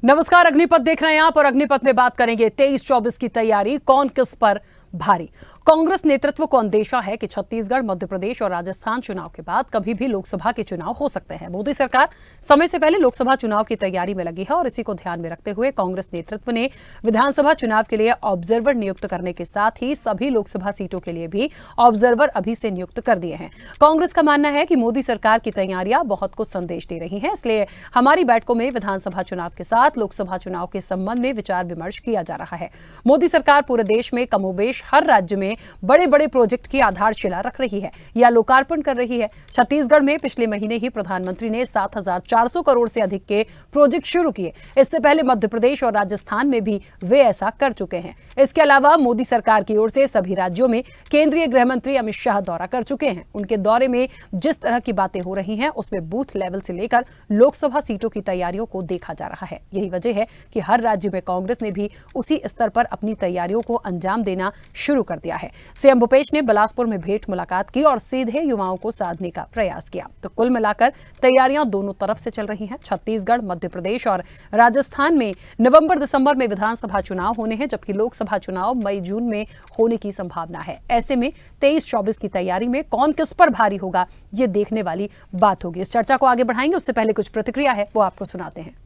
नमस्कार, अग्निपथ देख रहे हैं आप और अग्निपथ में बात करेंगे 23-24 की तैयारी, कौन किस पर भारी। कांग्रेस नेतृत्व को अंदेशा है कि छत्तीसगढ़, मध्य प्रदेश और राजस्थान चुनाव के बाद कभी भी लोकसभा के चुनाव हो सकते हैं। मोदी सरकार समय से पहले लोकसभा चुनाव की तैयारी में लगी है और इसी को ध्यान में रखते हुए कांग्रेस नेतृत्व ने विधानसभा चुनाव के लिए ऑब्जर्वर नियुक्त करने के साथ ही सभी लोकसभा सीटों के लिए भी ऑब्जर्वर अभी से नियुक्त कर दिए हैं। कांग्रेस का मानना है कि मोदी सरकार की तैयारियां बहुत कुछ संदेश दे रही हैं, इसलिए हमारी बैठकों में विधानसभा चुनाव के साथ लोकसभा चुनाव के संबंध में विचार विमर्श किया जा रहा है। मोदी सरकार पूरे देश में कमोबेश हर राज्य में बड़े बड़े प्रोजेक्ट की आधारशिला रख रही है या लोकार्पण कर रही है। छत्तीसगढ़ में पिछले महीने ही प्रधानमंत्री ने 7,400 करोड़ से अधिक के प्रोजेक्ट शुरू किए। इससे पहले मध्य प्रदेश और राजस्थान में भी वे ऐसा कर चुके हैं। इसके अलावा मोदी सरकार की ओर से सभी राज्यों में केंद्रीय गृह मंत्री अमित शाह दौरा कर चुके हैं। उनके दौरे में जिस तरह की बातें हो रही हैं उसमें बूथ लेवल से लेकर लोकसभा सीटों की तैयारियों को देखा जा रहा है। यही वजह है कि हर राज्य में कांग्रेस ने भी उसी स्तर पर अपनी तैयारियों को अंजाम देना शुरू कर दिया है। सीएम भूपेश ने बिलासपुर में भेंट मुलाकात की और सीधे युवाओं को साधने का प्रयास किया। तो कुल मिलाकर तैयारियां दोनों तरफ से चल रही हैं। छत्तीसगढ़, मध्य प्रदेश और राजस्थान में नवंबर-दिसंबर में विधानसभा चुनाव होने हैं, जबकि लोकसभा चुनाव मई-जून में होने की संभावना है। ऐसे में 23-24 की तैयारी में कौन किस पर भारी होगा, ये देखने वाली बात होगी। इस चर्चा को आगे बढ़ाएंगे, उससे पहले कुछ प्रतिक्रिया है वो आपको सुनाते हैं।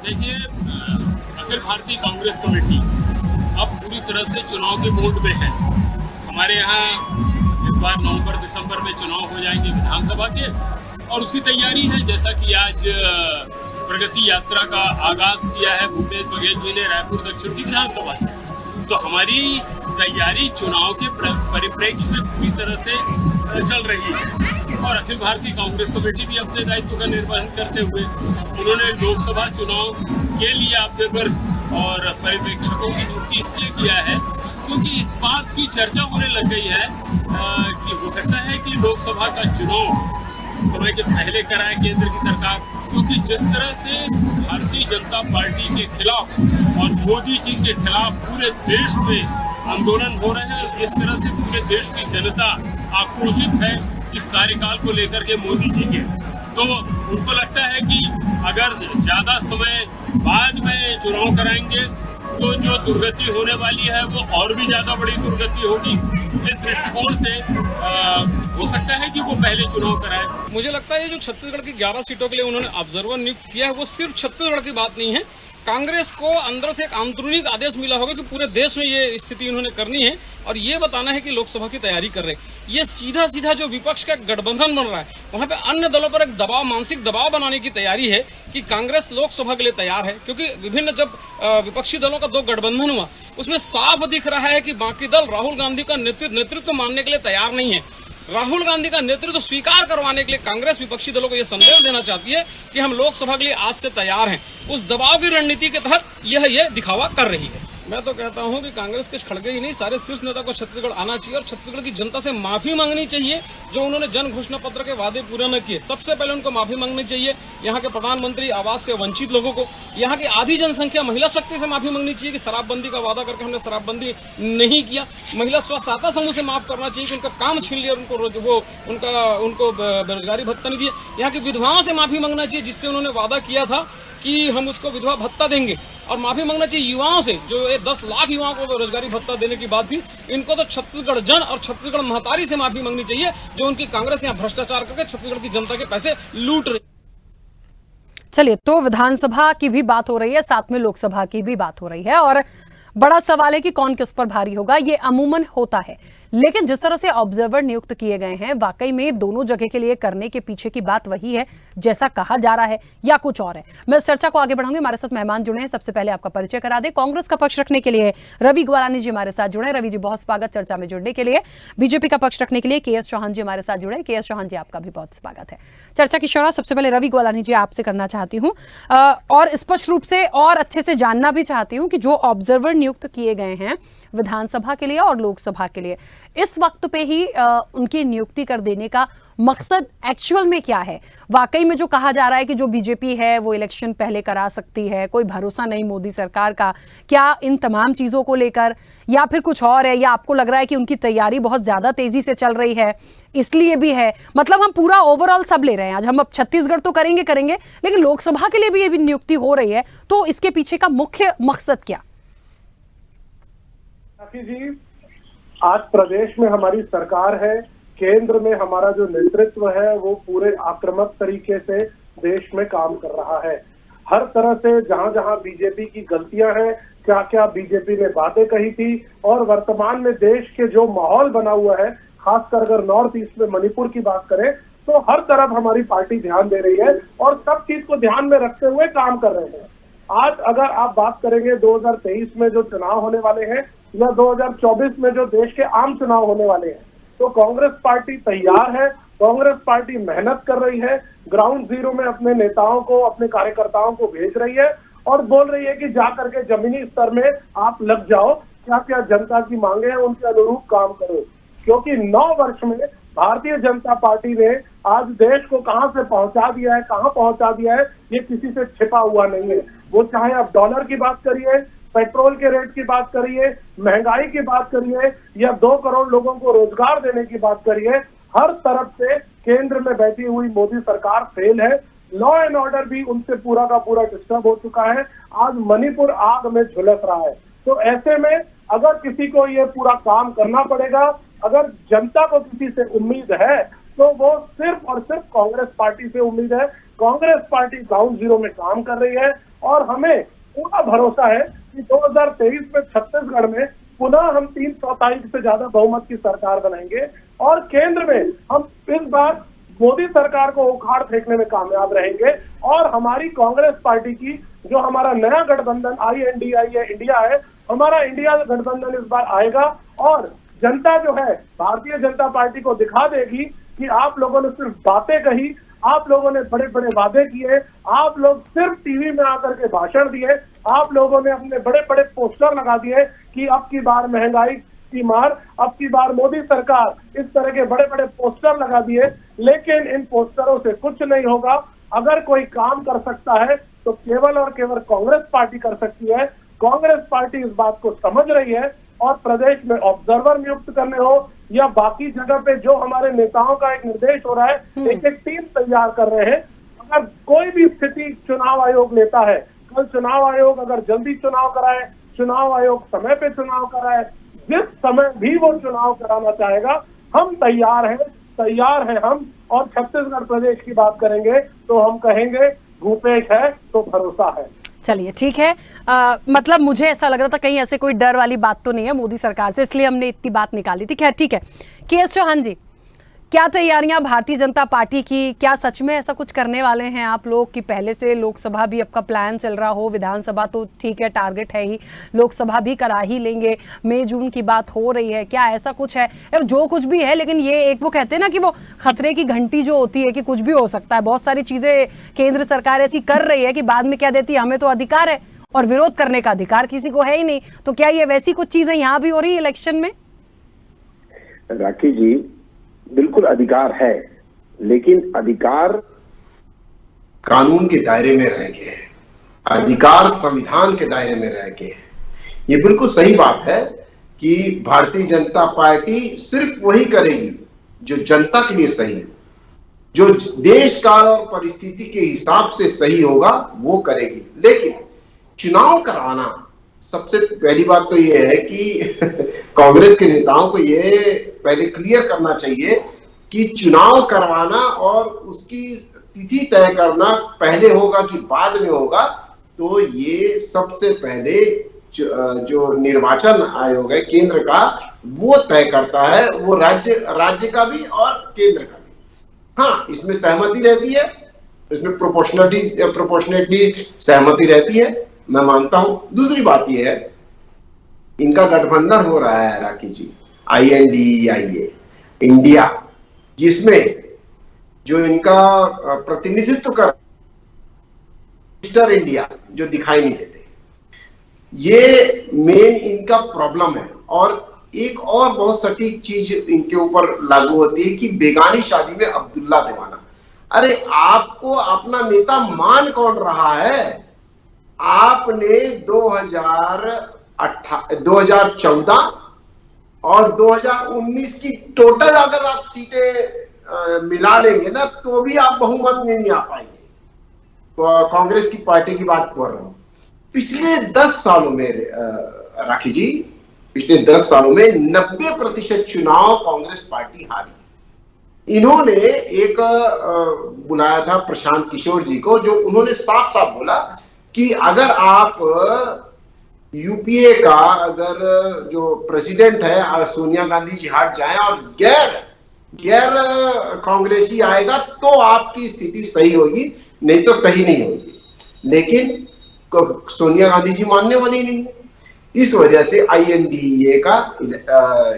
देखिए, अखिल भारतीय कांग्रेस कमेटी अब पूरी तरह से चुनाव के मोड में है। हमारे यहाँ एक बार नवंबर-दिसंबर में चुनाव हो जाएंगे विधानसभा के और उसकी तैयारी है। जैसा कि आज प्रगति यात्रा का आगाज किया है भूपेश बघेल जी ने रायपुर दक्षिण की विधानसभा से, तो हमारी तैयारी चुनाव के परिप्रेक्ष्य में पूरी तरह से चल रही है। और अखिल भारतीय कांग्रेस कमेटी भी अपने दायित्व का निर्वहन करते हुए उन्होंने लोकसभा चुनाव के लिए ऑब्जर्वर और पर्यवेक्षकों की नियुक्ति इसलिए किया है क्योंकि इस बात की चर्चा होने लग गई है कि हो सकता है कि लोकसभा का चुनाव समय के पहले कराए केंद्र की सरकार, क्योंकि जिस तरह से भारतीय जनता पार्टी के खिलाफ और मोदी जी के खिलाफ पूरे देश में आंदोलन हो रहे हैं, इस तरह से पूरे देश की जनता आक्रोशित है इस कार्यकाल को लेकर के मोदी जी के, तो उनको लगता है कि अगर ज्यादा समय बाद में चुनाव कराएंगे तो जो दुर्गति होने वाली है वो और भी ज्यादा बड़ी दुर्गति होगी। इस दृष्टिकोण से हो सकता है कि वो पहले चुनाव कराए। मुझे लगता है ये जो छत्तीसगढ़ की 11 सीटों के लिए उन्होंने ऑब्जर्वर नियुक्त किया है वो सिर्फ छत्तीसगढ़ की बात नहीं है। कांग्रेस को अंदर से एक आंतरिक आदेश मिला होगा कि पूरे देश में ये स्थिति उन्होंने करनी है और ये बताना है कि लोकसभा की तैयारी कर रहे हैं। ये सीधा सीधा जो विपक्ष का गठबंधन बन रहा है वहां पे अन्य दलों पर एक दबाव, मानसिक दबाव बनाने की तैयारी है कि कांग्रेस लोकसभा के लिए तैयार है, क्योंकि विभिन्न जब विपक्षी दलों का दो गठबंधन हुआ उसमें साफ दिख रहा है कि बाकी दल राहुल गांधी का नेतृत्व मानने के लिए तैयार नहीं है। राहुल गांधी का नेतृत्व स्वीकार करवाने के लिए कांग्रेस विपक्षी दलों को यह संदेश देना चाहती है कि हम लोकसभा के लिए आज से तैयार हैं। उस दबाव की रणनीति के तहत यह दिखावा कर रही है। मैं तो कहता हूं कि कांग्रेस के खड़गे ही नहीं, सारे शीर्ष नेता को छत्तीसगढ़ आना चाहिए और छत्तीसगढ़ की जनता से माफी मांगनी चाहिए जो उन्होंने जन घोषणा पत्र के वादे पूरे न किए। सबसे पहले उनको माफी मांगनी चाहिए यहाँ के प्रधानमंत्री आवास से वंचित लोगों को, यहाँ की आधी जनसंख्या महिला शक्ति से माफी मांगनी चाहिए कि शराबबंदी का वादा करके हमने शराबबंदी नहीं किया। महिला स्व सहायता समूह से माफ करना चाहिए कि उनका काम छीन लिया और उनको बेरोजगारी भत्ता नहीं दिया। यहाँ की विधवाओं से माफी मांगना चाहिए जिससे उन्होंने वादा किया था कि हम उसको विधवा भत्ता देंगे, और माफी मांगना चाहिए युवाओं से जो 10 लाख युवाओं को रोजगारी भत्ता देने की बात थी। इनको तो छत्तीसगढ़ जन और छत्तीसगढ़ महतारी से माफी मांगनी चाहिए जो उनकी कांग्रेस यहाँ भ्रष्टाचार करके छत्तीसगढ़ की जनता के पैसे लूट रही। चलिए, तो विधानसभा की भी बात हो रही है, साथ में लोकसभा की भी बात हो रही है और बड़ा सवाल है कि कौन किस पर भारी होगा। ये अमूमन होता है, लेकिन जिस तरह से ऑब्जर्वर नियुक्त किए गए हैं वाकई में दोनों जगह के लिए करने के पीछे की बात वही है जैसा कहा जा रहा है या कुछ और है। मैं इस चर्चा को आगे बढ़ाऊंगी। हमारे साथ मेहमान जुड़े हैं, सबसे पहले आपका परिचय करा दे। कांग्रेस का पक्ष रखने के लिए रवि ग्वालानी जी हमारे साथ जुड़े। रवि जी, बहुत स्वागत चर्चा में जुड़ने के लिए। बीजेपी का पक्ष रखने के लिए KS चौहान जी हमारे साथ जुड़े। KS चौहान जी, आपका भी बहुत स्वागत है। चर्चा की शुरुआत सबसे पहले रवि ग्वालानी जी आपसे करना चाहती हूँ और स्पष्ट रूप से और अच्छे से जानना भी चाहती हूँ कि जो ऑब्जर्वर नियुक्त किए गए हैं विधानसभा के लिए और लोकसभा के लिए, इस वक्त पे ही उनकी नियुक्ति कर देने का मकसद एक्चुअल में क्या है? वाकई में जो कहा जा रहा है कि जो बीजेपी है वो इलेक्शन पहले करा सकती है, कोई भरोसा नहीं मोदी सरकार का, क्या इन तमाम चीजों को लेकर, या फिर कुछ और है, या आपको लग रहा है कि उनकी तैयारी बहुत ज्यादा तेजी से चल रही है इसलिए भी है? मतलब हम पूरा ओवरऑल सब ले रहे हैं। आज हम अब छत्तीसगढ़ तो करेंगे, लेकिन लोकसभा के लिए भी ये नियुक्ति हो रही है, तो इसके पीछे का मुख्य मकसद क्या? जी, आज प्रदेश में हमारी सरकार है, केंद्र में हमारा जो नेतृत्व है वो पूरे आक्रामक तरीके से देश में काम कर रहा है। हर तरह से जहां जहां बीजेपी की गलतियां हैं, क्या क्या बीजेपी ने बातें कही थी, और वर्तमान में देश के जो माहौल बना हुआ है, खासकर अगर नॉर्थ ईस्ट में मणिपुर की बात करें तो हर तरफ हमारी पार्टी ध्यान दे रही है और सब चीज को ध्यान में रखते हुए काम कर रहे हैं। आज अगर आप बात करेंगे 2023 में जो चुनाव होने वाले हैं या 2024 में जो देश के आम चुनाव होने वाले हैं, तो कांग्रेस पार्टी तैयार है। कांग्रेस पार्टी मेहनत कर रही है, ग्राउंड जीरो में अपने नेताओं को, अपने कार्यकर्ताओं को भेज रही है और बोल रही है कि जा करके जमीनी स्तर में आप लग जाओ, क्या क्या जनता की मांगे हैं उनके अनुरूप काम करो। क्योंकि 9 वर्ष में भारतीय जनता पार्टी ने आज देश को कहां से पहुंचा दिया है, कहां पहुंचा दिया है, ये किसी से छिपा हुआ नहीं है। वो चाहे आप डॉलर की बात करिए, पेट्रोल के रेट की बात करिए, महंगाई की बात करिए, या 2 करोड़ लोगों को रोजगार देने की बात करिए, हर तरफ से केंद्र में बैठी हुई मोदी सरकार फेल है। लॉ एंड ऑर्डर भी उनसे पूरा का पूरा डिस्टर्ब हो चुका है। आज मणिपुर आग में झुलस रहा है। तो ऐसे में अगर किसी को ये पूरा काम करना पड़ेगा, अगर जनता को किसी से उम्मीद है तो वो सिर्फ और सिर्फ कांग्रेस पार्टी से उम्मीद है। कांग्रेस पार्टी ग्राउंड जीरो में काम कर रही है और हमें पूरा भरोसा है कि 2023 में छत्तीसगढ़ में पुनः हम 3/4 से ज्यादा बहुमत की सरकार बनाएंगे और केंद्र में हम इस बार मोदी सरकार को उखाड़ फेंकने में कामयाब रहेंगे। और हमारी कांग्रेस पार्टी की जो हमारा नया गठबंधन INDI है, इंडिया है, हमारा इंडिया गठबंधन इस बार आएगा और जनता जो है भारतीय जनता पार्टी को दिखा देगी कि आप लोगों ने सिर्फ बातें कही, आप लोगों ने बड़े बड़े वादे किए, आप लोग सिर्फ टीवी में आकर के भाषण दिए, आप लोगों ने अपने बड़े बड़े पोस्टर लगा दिए कि अब की बार महंगाई की मार, अब की बार मोदी सरकार, इस तरह के बड़े बड़े पोस्टर लगा दिए। लेकिन इन पोस्टरों से कुछ नहीं होगा। अगर कोई काम कर सकता है तो केवल और केवल कांग्रेस पार्टी कर सकती है। कांग्रेस पार्टी इस बात को समझ रही है और प्रदेश में ऑब्जर्वर नियुक्त करने हो या बाकी जगह पे जो हमारे नेताओं का एक निर्देश हो रहा है, एक एक टीम तैयार कर रहे हैं। अगर कोई भी स्थिति चुनाव आयोग लेता है, कल चुनाव आयोग अगर जल्दी चुनाव कराए, चुनाव आयोग समय पे चुनाव कराए, जिस समय भी वो चुनाव कराना चाहेगा, हम तैयार हैं हम। और छत्तीसगढ़ प्रदेश की बात करेंगे तो हम कहेंगे भूपेश है तो भरोसा है। चलिए ठीक है। मतलब मुझे ऐसा लग रहा था कहीं ऐसे कोई डर वाली बात तो नहीं है मोदी सरकार से, इसलिए हमने इतनी बात निकाली थी। खैर ठीक है। KS चौहान जी, क्या तैयारियां भारतीय जनता पार्टी की, क्या सच में ऐसा कुछ करने वाले हैं आप लोग कि पहले से लोकसभा भी आपका प्लान चल रहा हो? विधानसभा तो ठीक है, टारगेट है ही, लोकसभा भी करा ही लेंगे, मई जून की बात हो रही है, क्या ऐसा कुछ है? जो कुछ भी है, लेकिन ये एक वो कहते हैं ना कि वो खतरे की घंटी जो होती है कि कुछ भी हो सकता है। बहुत सारी चीजें केंद्र सरकार ऐसी कर रही है कि बाद में क्या देती है, हमें तो अधिकार है और विरोध करने का अधिकार किसी को है ही नहीं। तो क्या ये वैसी कुछ चीजें यहाँ भी हो रही है इलेक्शन में? राखी जी, बिल्कुल अधिकार है, लेकिन अधिकार कानून के दायरे में रह के, अधिकार संविधान के दायरे में रह के। ये बिल्कुल सही बात है कि भारतीय जनता पार्टी सिर्फ वही करेगी जो जनता के लिए सही है, जो देश काल और परिस्थिति के हिसाब से सही होगा वो करेगी। लेकिन चुनाव कराना, सबसे पहली बात तो ये है कि कांग्रेस के नेताओं को ये पहले क्लियर करना चाहिए कि चुनाव करवाना और उसकी तिथि तय करना पहले होगा कि बाद में होगा, तो ये सबसे पहले जो निर्वाचन आयोग है केंद्र का, वो तय करता है, वो राज्य का भी और केंद्र का भी। हाँ, इसमें सहमति रहती है, इसमें प्रोपोर्शनेटली सहमति रहती है, मैं मानता हूं। दूसरी बात यह है, इनका गठबंधन हो रहा है राखी जी, INDIA इंडिया, जिसमें जो इनका प्रतिनिधित्व कर मिस्टर इंडिया जो दिखाई नहीं देते, ये मेन इनका प्रॉब्लम है। और एक और बहुत सटीक चीज इनके ऊपर लागू होती है कि बेगानी शादी में अब्दुल्ला दीवाना। अरे आपको अपना नेता मान कौन रहा है? आपने 2014 और 2019 की टोटल अगर आप सीटें मिला लेंगे ना तो भी आप बहुमत में नहीं आ पाएंगे। तो कांग्रेस की पार्टी की बात कर रहा हूं। पिछले 10 सालों में राखी जी, पिछले 10 सालों में 90% चुनाव कांग्रेस पार्टी हारी। इन्होंने एक बुलाया था प्रशांत किशोर जी को, जो उन्होंने साफ साफ बोला कि अगर आप यूपीए का अगर जो प्रेसिडेंट है सोनिया गांधी जी हट जाएं और गैर कांग्रेसी आएगा तो आपकी स्थिति सही होगी, नहीं तो सही नहीं होगी। लेकिन सोनिया गांधी जी मानने वाली नहीं है। इस वजह से INDA का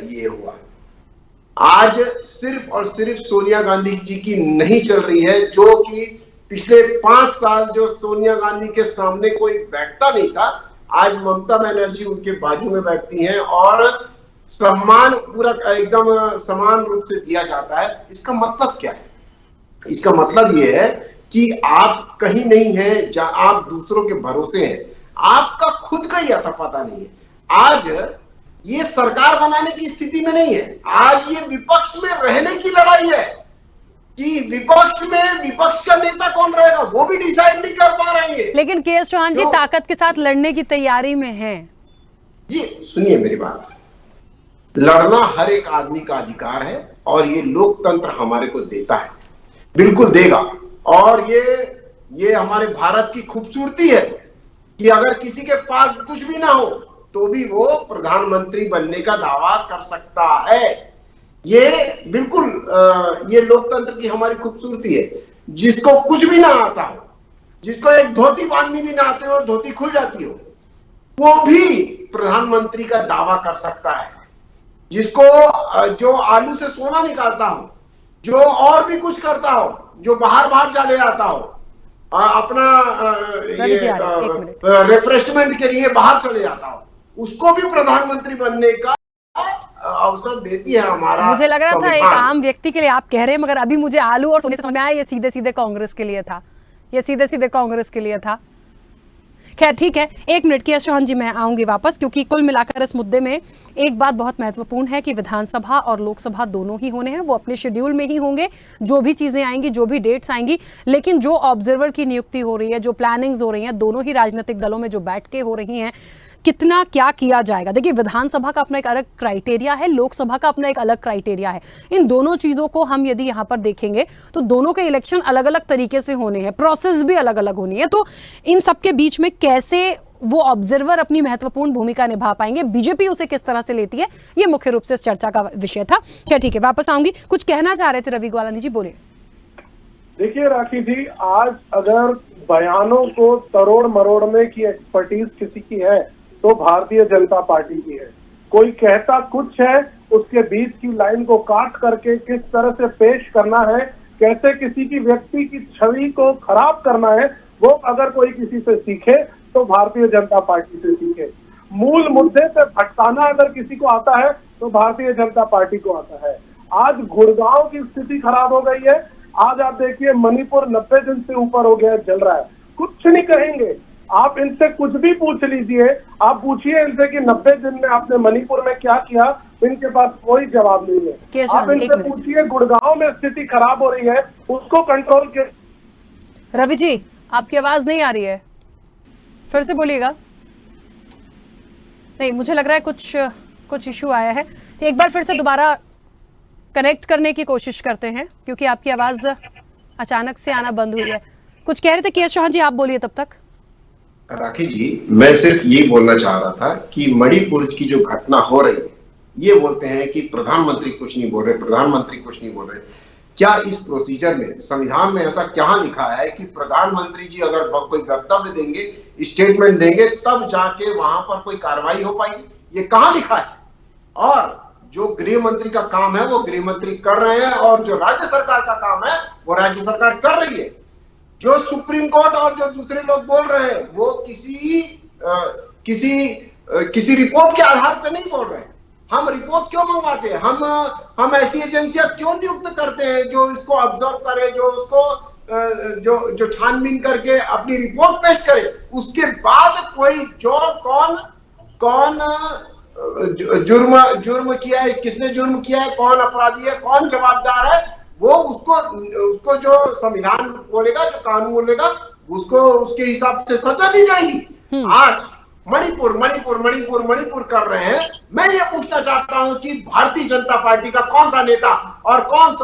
ये हुआ। आज सिर्फ और सिर्फ सोनिया गांधी जी की नहीं चल रही है, जो कि पिछले 5 साल जो सोनिया गांधी के सामने कोई बैठता नहीं था, आज ममता बनर्जी उनके बाजू में बैठती हैं और सम्मान पूरा एकदम समान रूप से दिया जाता है। इसका मतलब क्या है? इसका मतलब यह है कि आप कहीं नहीं हैं जहां आप दूसरों के भरोसे हैं, आपका खुद का ही आता पता नहीं है। आज ये सरकार बनाने की स्थिति में नहीं है, आज ये विपक्ष में रहने की लड़ाई है कि विपक्ष का नेता कौन रहेगा वो भी डिसाइड नहीं कर पा रहे हैं। लेकिन के.एस. चौहान जी ताकत के साथ लड़ने की तैयारी में हैं। जी सुनिए मेरी बात, लड़ना हर एक आदमी का अधिकार है और ये लोकतंत्र हमारे को देता है, बिल्कुल देगा। और ये हमारे भारत की खूबसूरती है कि अगर किसी के पास कुछ भी ना हो तो भी वो प्रधानमंत्री बनने का दावा कर सकता है। ये बिल्कुल ये लोकतंत्र की हमारी खूबसूरती है। जिसको कुछ भी ना आता हो, जिसको एक धोती बांधनी भी ना आती हो, धोती खुल जाती हो, वो भी प्रधानमंत्री का दावा कर सकता है। जिसको जो आलू से सोना निकालता हो, जो और भी कुछ करता हो, जो बाहर चले आता हो, अपना रिफ्रेशमेंट के लिए बाहर चले जाता हो, उसको भी प्रधानमंत्री बनने का अवसर देती है हमारा। मुझे लग रहा था एक आम व्यक्ति के लिए आप कह रहे हैं, मगर अभी मुझे आलू और सोने से समझ में आया ये सीधे सीधे कांग्रेस के लिए था, ये सीधे सीधे कांग्रेस के लिए था। खैर ठीक है, 1 मिनट के.एस. चौहान जी मैं आऊंगी वापस, क्योंकि कुल मिलाकर इस मुद्दे में एक बात बहुत महत्वपूर्ण है कि विधानसभा और लोकसभा दोनों ही होने हैं, वो अपने शेड्यूल में ही होंगे, जो भी चीजें आएंगी, जो भी डेट्स आएंगी। लेकिन जो ऑब्जर्वर की नियुक्ति हो रही है, जो प्लानिंग्स हो रही हैं, दोनों ही राजनीतिक दलों में जो बैठ के हो रही हैं, कितना क्या किया जाएगा। देखिए विधानसभा का अपना एक अलग क्राइटेरिया है, लोकसभा का अपना एक अलग क्राइटेरिया है। इन दोनों चीजों को हम यदि यहाँ पर देखेंगे तो दोनों के इलेक्शन अलग अलग तरीके से होने हैं, प्रोसेस भी अलग अलग होनी है। तो इन सबके बीच में कैसे वो ऑब्जर्वर अपनी महत्वपूर्ण भूमिका निभा पाएंगे, बीजेपी उसे किस तरह से लेती है, ये मुख्य रूप से इस चर्चा का विषय था। क्या ठीक है, वापस आऊंगी। कुछ कहना चाह रहे थे रवि ग्वालानी जी, बोलिए। देखिए राखी जी, आज अगर बयानों को तरोड़ मरोड़ने की एक्सपर्टीज किसी की है तो भारतीय जनता पार्टी की है। कोई कहता कुछ है, उसके बीच की लाइन को काट करके किस तरह से पेश करना है, कैसे किसी की व्यक्ति की छवि को खराब करना है, वो अगर कोई किसी से सीखे तो भारतीय जनता पार्टी से सीखे। मूल मुद्दे पे भटकाना अगर किसी को आता है तो भारतीय जनता पार्टी को आता है। आज गुड़गांव की स्थिति खराब हो गई है। आज आप देखिए मणिपुर 90 दिन से ऊपर हो गया, जल रहा है, कुछ नहीं कहेंगे। आप इनसे कुछ भी पूछ लीजिए, आप पूछिए इनसे कि 90 दिन में आपने मणिपुर में क्या किया, इनके पास कोई जवाब नहीं है। आप इनसे पूछिए गुड़गांव में स्थिति खराब हो रही है, उसको कंट्रोल के। रवि जी आपकी आवाज नहीं आ रही है, फिर से बोलिएगा। नहीं, मुझे लग रहा है कुछ इशू आया है। तो एक बार फिर से दोबारा कनेक्ट करने की कोशिश करते हैं, क्योंकि आपकी आवाज अचानक से आना बंद हुई है। कुछ कह रहे थे के.एस. चौहान जी, आप बोलिए तब तक। राखी जी, मैं सिर्फ ये बोलना चाह रहा था कि मणिपुर की जो घटना हो रही है, ये बोलते हैं कि प्रधानमंत्री कुछ नहीं बोल रहे, प्रधानमंत्री कुछ नहीं बोल रहे। क्या इस प्रोसीजर में, संविधान में ऐसा क्या लिखा है कि प्रधानमंत्री जी अगर कोई वक्तव्य देंगे, स्टेटमेंट देंगे, तब जाके वहां पर कोई कार्रवाई हो पाएगी? ये कहाँ लिखा है? और जो गृह मंत्री का काम है वो गृह मंत्री कर रहे हैं, और जो राज्य सरकार का काम है वो राज्य सरकार कर रही है। जो सुप्रीम कोर्ट और जो दूसरे लोग बोल रहे हैं वो किसी रिपोर्ट के आधार पर नहीं बोल रहे हैं, हम रिपोर्ट क्यों मंगवाते हैं? हम ऐसी एजेंसियां क्यों नियुक्त करते हैं जो इसको ऑब्जर्व करे, जो उसको जो छानबीन करके अपनी रिपोर्ट पेश करे? उसके बाद कोई जो कौन जुर्म किया है, किसने जुर्म किया है, कौन अपराधी है, कौन जवाबदार है, वो उसको जो संविधान बोलेगा, जो कानून बोलेगा, उसको उसके हिसाब से सजा दी जाएगी। आज मणिपुर कर रहे हैं। मैं ये पूछना चाहता हूं कि भारतीय जनता पार्टी का कौन सा नेता और कौन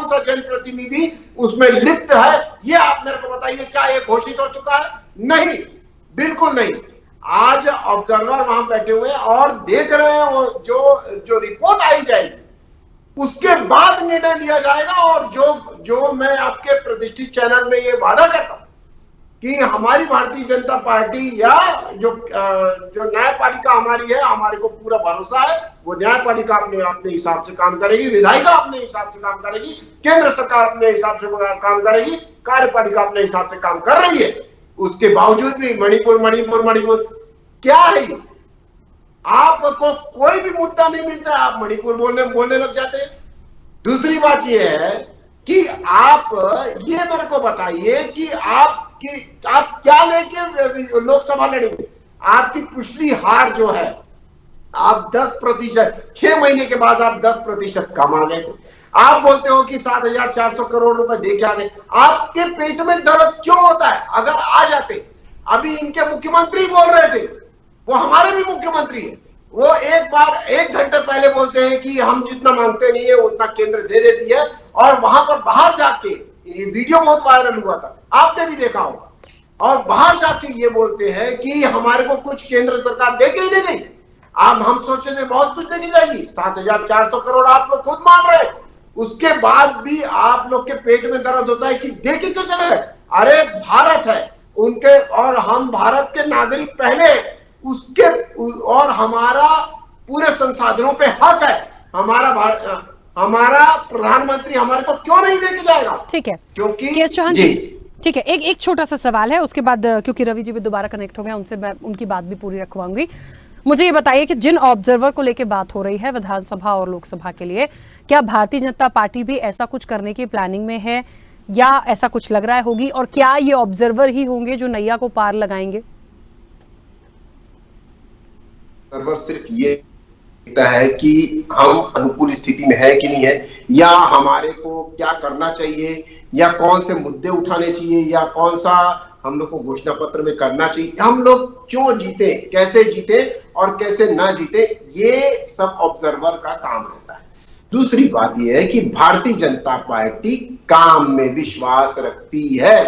सा जनप्रतिनिधि उसमें लिप्त है, ये आप मेरे को बताइए। क्या ये घोषित हो चुका है? नहीं, बिल्कुल नहीं। आज ऑब्जर्वर वहां बैठे हुए हैं और देख रहे हैं, वो जो रिपोर्ट आई जाएगी उसके बाद निर्णय लिया जाएगा। और जो मैं आपके प्रतिष्ठित चैनल में ये वादा करता हूं कि हमारी भारतीय जनता पार्टी या जो न्यायपालिका हमारी है, हमारे को पूरा भरोसा है, वो न्यायपालिका अपने हिसाब से काम करेगी, विधायिका अपने हिसाब से काम करेगी, केंद्र सरकार अपने हिसाब से काम करेगी, कार्यपालिका अपने हिसाब से काम कर रही है। उसके बावजूद भी मणिपुर क्या है? आपको कोई भी मुद्दा नहीं मिलता है, आप मणिपुर बोलने लग जाते हैं। दूसरी बात यह है कि आप ये मेरे को बताइए कि आप क्या लेके लोकसभा लड़ेंगे? आपकी पिछली हार जो है, आप 10%, 6 महीने के बाद आप 10% कम आ गए। आप बोलते हो कि 7,400 करोड़ रुपए दे के आ गए। आपके पेट में दर्द क्यों होता है? अगर आ जाते, अभी इनके मुख्यमंत्री बोल रहे थे, वो हमारे भी मुख्यमंत्री है, वो एक घंटे पहले बोलते हैं कि हम जितना मांगते नहीं है उतना केंद्र दे देती है, और वहां पर बाहर जाके, ये वीडियो बहुत वायरल हुआ था, आपने भी देखा होगा, और बाहर जाके ये बोलते हैं कि हमारे को कुछ केंद्र सरकार दे के ही नहीं गई। अब हम सोचे थे बहुत कुछ देके जाएगी, 7,400 करोड़ आप लोग खुद मान रहे हैं, उसके बाद भी आप लोग के पेट में दर्द होता है कि दे के क्यों चले गए? अरे भारत है उनके, और हम भारत के नागरिक पहले, उसके और हमारा पूरे संसाधनों पे हक है। हमारा प्रधानमंत्री हमारे को क्यों नहीं देके जाएगा? ठीक है, क्योंकि के.एस. चौहान जी, ठीक है, एक छोटा सा सवाल है, उसके बाद क्योंकि रवि जी भी दोबारा कनेक्ट हो गए, उनसे मैं उनकी बात भी पूरी रखवाऊंगी। मुझे ये बताइए कि जिन ऑब्जर्वर को लेकर बात हो रही है विधानसभा और लोकसभा के लिए, क्या भारतीय जनता पार्टी भी ऐसा कुछ करने की प्लानिंग में है, या ऐसा कुछ लग रहा है होगी, और क्या ये ऑब्जर्वर ही होंगे जो नैया को पार लगाएंगे? सर्वर सिर्फ ये कहता है कि हम अनुकूल स्थिति में है कि नहीं है, या हमारे को क्या करना चाहिए, या कौन से मुद्दे उठाने चाहिए, या कौन सा हम लोग को घोषणा पत्र में करना चाहिए, हम लोग क्यों जीते, कैसे जीते और कैसे ना जीते, ये सब ऑब्जर्वर का काम रहता है। दूसरी बात यह है कि भारतीय जनता पार्टी काम में विश्वास रखती है।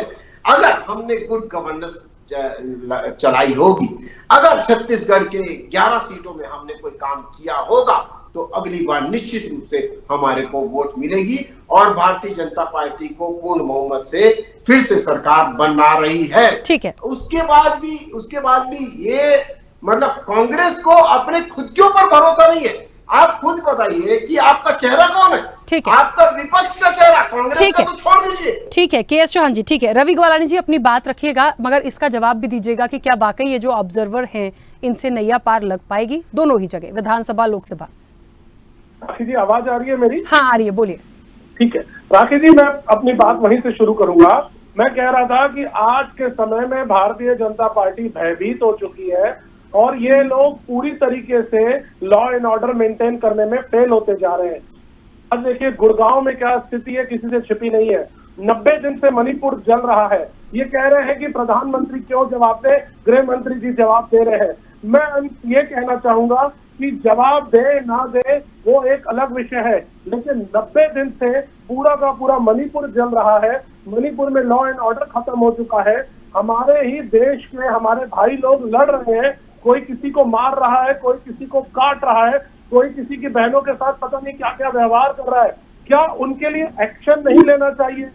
अगर हमने गुड गवर्नेंस चलाई होगी, अगर छत्तीसगढ़ के 11 सीटों में हमने कोई काम किया होगा, तो अगली बार निश्चित रूप से हमारे को वोट मिलेगी, और भारतीय जनता पार्टी को पूर्ण बहुमत से फिर से सरकार बना रही है। ठीक है, उसके बाद भी ये मतलब कांग्रेस को अपने खुद के ऊपर भरोसा नहीं है। आप खुद बताइए कि आपका चेहरा कौन है? ठीक है, आपका विपक्ष का चेहरा कांग्रेस का तो छोड़ दीजिए। ठीक है के.एस. चौहान जी, ठीक है, रवि ग्वालानी जी अपनी बात रखिएगा, मगर इसका जवाब भी दीजिएगा कि क्या वाकई ये जो ऑब्जर्वर हैं इनसे नैया पार लग पाएगी दोनों ही जगह, विधानसभा लोकसभा? राखी जी, आवाज आ रही है मेरी? हाँ आ रही है, बोलिए। ठीक है राखी जी, मैं अपनी बात वहीं से शुरू करूंगा। मैं कह रहा था कि आज के समय में भारतीय जनता पार्टी भयभीत हो चुकी है, और ये लोग पूरी तरीके से लॉ एंड ऑर्डर मेंटेन करने में फेल होते जा रहे हैं। अब देखिए गुड़गांव में क्या स्थिति है, किसी से छिपी नहीं है। 90 दिन से मणिपुर जल रहा है। ये कह रहे हैं कि प्रधानमंत्री क्यों जवाब दे, गृह मंत्री जी जवाब दे रहे हैं। मैं ये कहना चाहूंगा कि जवाब दे ना दे वो एक अलग विषय है, लेकिन 90 दिन से पूरा का पूरा मणिपुर जल रहा है। मणिपुर में लॉ एंड ऑर्डर खत्म हो चुका है। हमारे ही देश के हमारे भाई लोग लड़ रहे हैं, कोई किसी को मार रहा है, कोई किसी को काट रहा है, कोई किसी की बहनों के साथ पता नहीं क्या क्या व्यवहार कर रहा है। क्या उनके लिए एक्शन नहीं लेना चाहिए?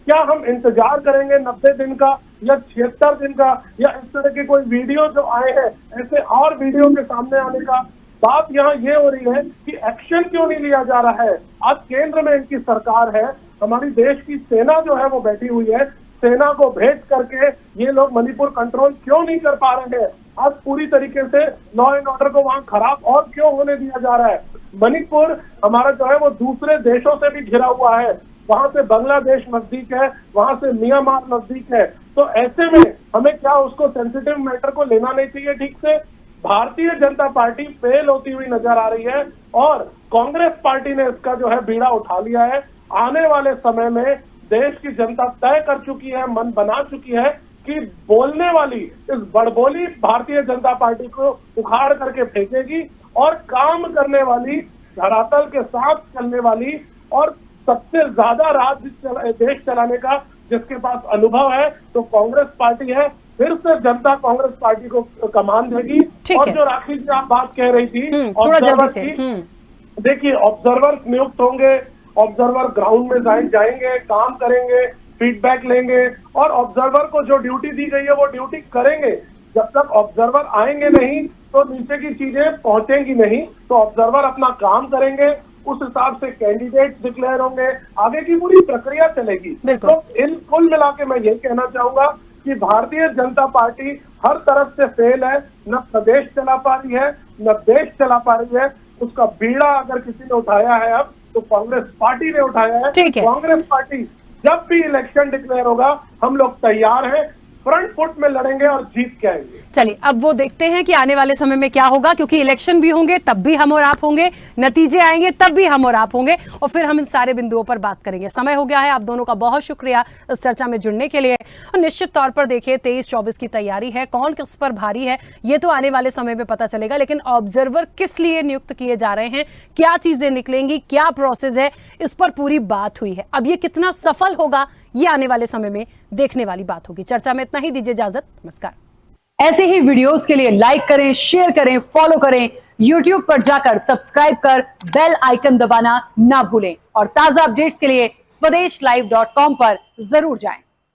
क्या हम इंतजार करेंगे 90 दिन का या 76 दिन का, या इस तरह के कोई वीडियो जो आए हैं ऐसे और वीडियो के सामने आने का? बात यहाँ ये हो रही है कि एक्शन क्यों नहीं लिया जा रहा है। आज केंद्र में इनकी सरकार है, हमारी देश की सेना जो है वो बैठी हुई है, सेना को भेज करके ये लोग मणिपुर कंट्रोल क्यों नहीं कर पा रहे हैं? आज पूरी तरीके से लॉ एंड ऑर्डर को वहां खराब और क्यों होने दिया जा रहा है? मणिपुर हमारा जो है वो दूसरे देशों से भी घिरा हुआ है, वहां से बांग्लादेश नजदीक है, वहां से म्यांमार नजदीक है। तो ऐसे में हमें क्या उसको सेंसिटिव मैटर को लेना नहीं चाहिए ठीक से? भारतीय जनता पार्टी फेल होती हुई नजर आ रही है और कांग्रेस पार्टी ने इसका जो है बीड़ा उठा लिया है। आने वाले समय में देश की जनता तय कर चुकी है, मन बना चुकी है कि बोलने वाली इस बड़बोली भारतीय जनता पार्टी को उखाड़ करके फेंकेगी और काम करने वाली, धरातल के साथ चलने वाली और सबसे ज्यादा राज्य देश चलाने का जिसके पास अनुभव है तो कांग्रेस पार्टी है। फिर से जनता कांग्रेस पार्टी को कमान देगी। और जो राखी जी आप बात कह रही थी थोड़ा जल्दी से देखिए, ऑब्जर्वर नियुक्त होंगे, ऑब्जर्वर ग्राउंड में जाएंगे, काम करेंगे, फीडबैक लेंगे और ऑब्जर्वर को जो ड्यूटी दी गई है वो ड्यूटी करेंगे। जब तक ऑब्जर्वर आएंगे नहीं तो नीचे की चीजें पहुंचेंगी नहीं। तो ऑब्जर्वर अपना काम करेंगे, उस हिसाब से कैंडिडेट डिक्लेयर होंगे, आगे की पूरी प्रक्रिया चलेगी। तो इन कुल मिला के मैं यही कहना चाहूंगा कि भारतीय जनता पार्टी हर तरफ से फेल है, न प्रदेश चला पा रही है न देश चला पा रही है। उसका बीड़ा अगर किसी ने उठाया है अब तो कांग्रेस पार्टी ने उठाया है। कांग्रेस पार्टी जब भी इलेक्शन डिक्लेयर होगा हम लोग तैयार हैं, फ्रंट फुट में लड़ेंगे और जीत के आएंगे। चलिए अब वो देखते हैं कि आने वाले समय में क्या होगा, क्योंकि इलेक्शन भी होंगे तब भी हम और आप होंगे, नतीजे आएंगे तब भी हम और आप होंगे और फिर हम इन सारे बिंदुओं पर बात करेंगे। समय हो गया है। आप दोनों का बहुत शुक्रिया इस चर्चा में जुड़ने के लिए। और निश्चित तौर पर देखिए 23-24 की तैयारी है, कौन किस पर भारी है ये तो आने वाले समय में पता चलेगा, लेकिन ऑब्जर्वर किस लिए नियुक्त किए जा रहे हैं, क्या चीजें निकलेंगी, क्या प्रोसेस है, इस पर पूरी बात हुई है। अब ये कितना सफल होगा ये आने वाले समय में देखने वाली बात होगी। चर्चा में इतना ही, दीजिए इजाजत, नमस्कार। ऐसे ही वीडियोस के लिए लाइक करें, शेयर करें, फॉलो करें, YouTube पर जाकर सब्सक्राइब कर बेल आइकन दबाना ना भूलें और ताजा अपडेट्स के लिए स्वदेशलाइव.com पर जरूर जाएं।